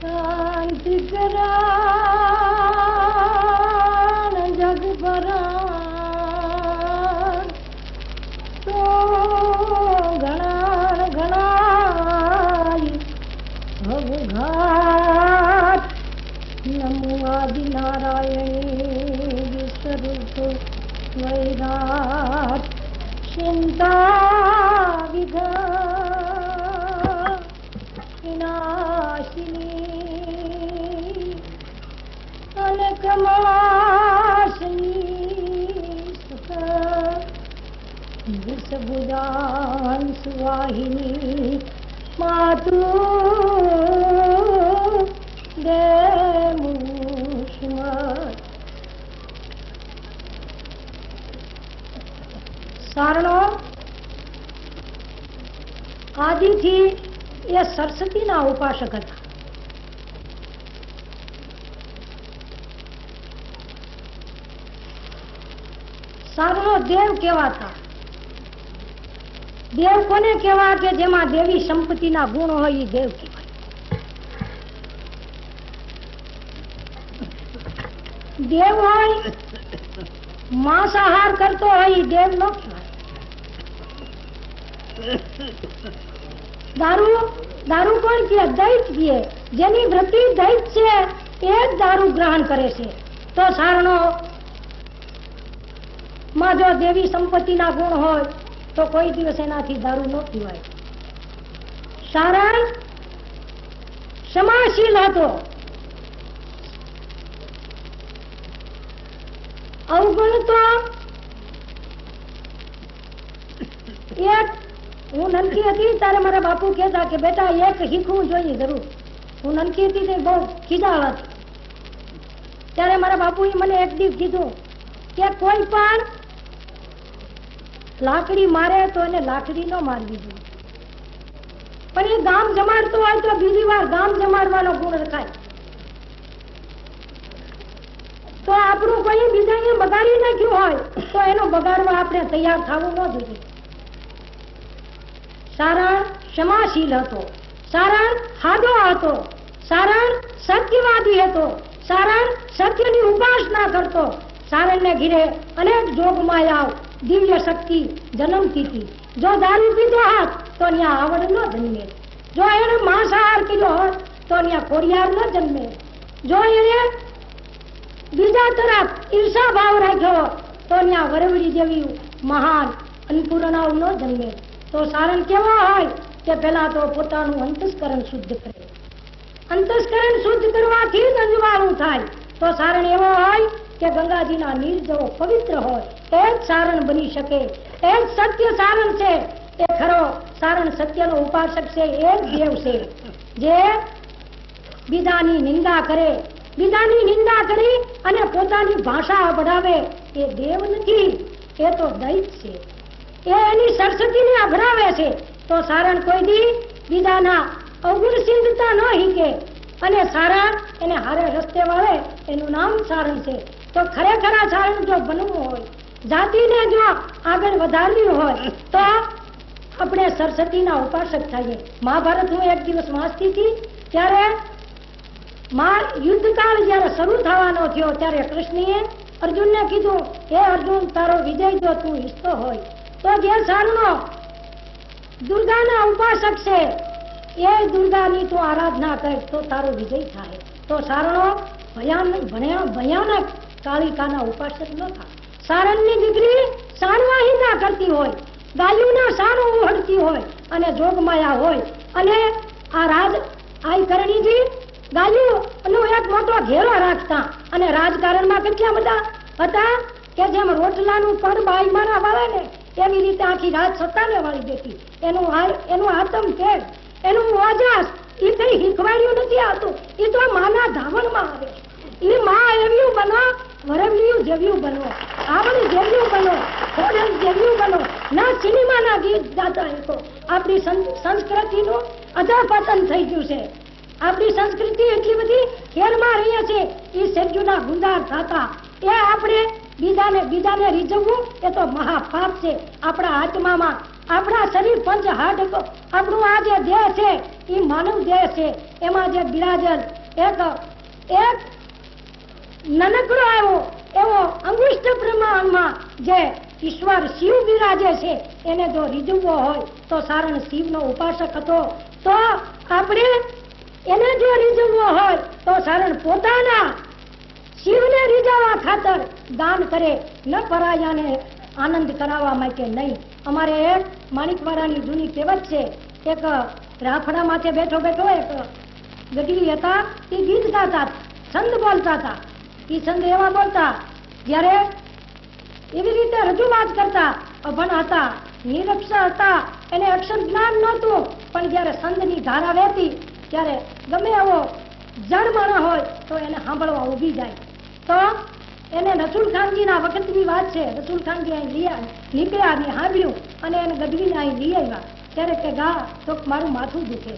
શાંતિ કરાણ જગ પરાણ તો ઘણા ઘણાય ભવઘાટ નમો આદિ નારાયણી સ્વરૂપ વૈરાટ ચિંતા વિઘા વિનાશિની અનકમાશની સુખ વિષભુજાન સુવાહિની માતુ સારણો આદિથી એ સરસ્વતીના ઉપાસક હતા. સારણો દેવ કહેવાતા. દેવ કોને કહેવા કે જેમાં દેવી સંપત્તિના ગુણ હોય એ દેવ કહેવાય. દેવ હોય માંસાહાર કરતો હોય એ દેવ ન કહેવાય. દારૂ કોણ પીએ? દૈત પીએ. જેની વૃત્તિ દૈત છે એ જ દારૂ ગ્રહણ કરે છે. તો સારણો માં જો દેવી સંપત્તિના ગુણ હોય તો કોઈ દિવસ એનાથી દારૂ ન પીવાય. સારણ ક્ષમાશીલ હતો. અવગુણ તો એક હું નનકી હતી ત્યારે મારા બાપુ કહેતા કે બેટા એક શીખવું જોઈએ જરૂર. હું નનકી હતી તે બહુ ખીજાળ હતી. ત્યારે મારા બાપુએ મને એક દિવસ કીધું કે કોઈ પણ લાકડી મારે તો એને લાકડી ન મારવી જોઈએ, પણ એ ગામ જમાડતો હોય તો બીજી વાર ગામ જમાડવાનો ગુણ રખાય. તો આપણું કોઈ બીજાને બગાડી નાખ્યું હોય તો એનો બગાડવા આપણે તૈયાર થવું ન જોઈએ. સારણ ક્ષમાશીલ હતો. સારણ હાદો હતો. સારણ સત્યવાદી હતો. સારણ સત્યની ઉપાસના કરતો. સારણને ઘીરે અનેક જોગમાયા દિવ્ય શક્તિ જન્મતી હતી. જો દારૂ પીધો હોત તો ત્યાં આવડ ન જન્મે. જો એને માંસાહાર કર્યો હોત તો ત્યાં ખોડિયાર ન જન્મે. જો એને બીજા તરફ ઈર્ષા ભાવ રાખ્યો તો ત્યાં વરવડી જેવી મહાન અન્નપૂર્ણાઓ ન જન્મે. તો સારણ કેવો હોય કે પેલા તો પોતાનું અંતસ્કરણ શુદ્ધ કરે. અંતસ્કરણ શુદ્ધ કરવાથી જ અંજવાળું થાય. તો સારણ એવો હોય કે ગંગાજીના નીર જેવો પવિત્ર હોય. એ જ સારણ બની શકે. એ જ સત્ય સારણ છે. એ ખરો સારણ સત્યનો ઉપાસક છે. એ જ દેવ છે. જે બીજાની નિંદા કરે, બીજાની નિંદા કરી અને પોતાની ભાષા બઢાવે એ દેવ નથી, એ તો દૈત છે. એ એની સરસ્વતીને અભરાવે છે. તો સારણ કોઈ દી બીજાના અવગુણ સિંધતા ન હીકે અને સારણ એને હારે રસ્તે વાળે એનું નામ સારણ છે. તો ખરેખર આ સારણ જો બનવું હોય, જાતિને જો આગળ વધારવી હોય તો આપણે સરસ્વતીના ઉપાસક થઈએ. મહાભારત હું એક દિવસ વાંચતી હતી ત્યારે યુદ્ધકાળ જયારે શરૂ થવાનો થયો ત્યારે કૃષ્ણએ અર્જુનને કીધું, હે અર્જુન, તારો વિજય જો તું ઈચ્છતો હોય તો જે સારણો દુર્ગાના ઉપાસક છે એ દુર્ગાની તું આરાધના કર તો તારો વિજય થાય. તો સારણો ભયાનક કાળિકાના ઉપાસક ન થાય. સારણની દીકરી સારવાહી ના કરતી હોય, ગાયુના સારો ઉહડતી હોય અને જોગમાયા હોય અને આ કરણીજી ગાયું એક મોટો ઘેરો રાખતા અને રાજકારણમાં કેટલા બધા હતા કે જેમ રોટલાનું પડ બાઈ મારા વાળે ને એવી રીતે આખી રાજ સત્તાને વાળી દેતી. એનું આતમ તેજ, એનું ઓજાસ એ કઈ શીખવાડ્યું નથી આવતું. એ તો માના ધાવણમાં આવે. એ માં એવ્યું બનો, વરવ્યું જેવ્યું બનો, આવડ જેવ્યું બનો, ખોડલ જેવ્યું બનો. ના સિનેમાના ગીત ગાતા એ તો આપણી સંસ્કૃતિનું અધપતન થઈ ગયું છે. આપણી સંસ્કૃતિ એટલી બધી ખેરમાં રહીએ છે એ સજ્જુના ગુંદાર થતા એ આપણે બીજાને રીઝવવું એ તો મહાપાપ છે. આપણા આત્મામાં આપણા શરીર પંચ હાડ આપણું આ જે દેહ છે એ માનવ દેહ છે, એમાં જે બિરાજેલ એક નાનકડો એવો અંગુષ્ઠ બ્રહ્માંડમાં જે ઈશ્વર શિવ બિરાજે છે, એને જો રીઝવવો હોય તો સારણ શિવનો ઉપાસક હતો. તો આપણે એને જો રીઝવવો હોય તો સારણ પોતાના શિવને રીઝવવા ખાતર દાન કરે, ન પરાયાને આનંદ કરાવવા માટે નહીં. અમારે એક માણિકવાડાની જૂની કહેવત છે, એક રાફડા માથે બેઠો બેઠો એક ગઢવી હતા, તે ગીત ગાતા, છંદ બોલતા હતા. એ છંદ એવા બોલતા જ્યારે એવી રીતે રજૂઆત કરતા, અભણ હતા, નિરક્ષર હતા, એને અક્ષર જ્ઞાન નહોતું, પણ જ્યારે છંદની ધારા વહેતી ત્યારે ગમે એવો જણ માણસ હોય તો એને સાંભળવા ઊભી જાય. તો એને રસુલખાનજીના વખતની વાત છે. રસુલખાનજી અહીં નીકળ્યા ને સાંભળ્યું અને એને ગઢવીને અહીં લઈ આવ્યા. ત્યારે કે ગા તો મારું માથું દુખે.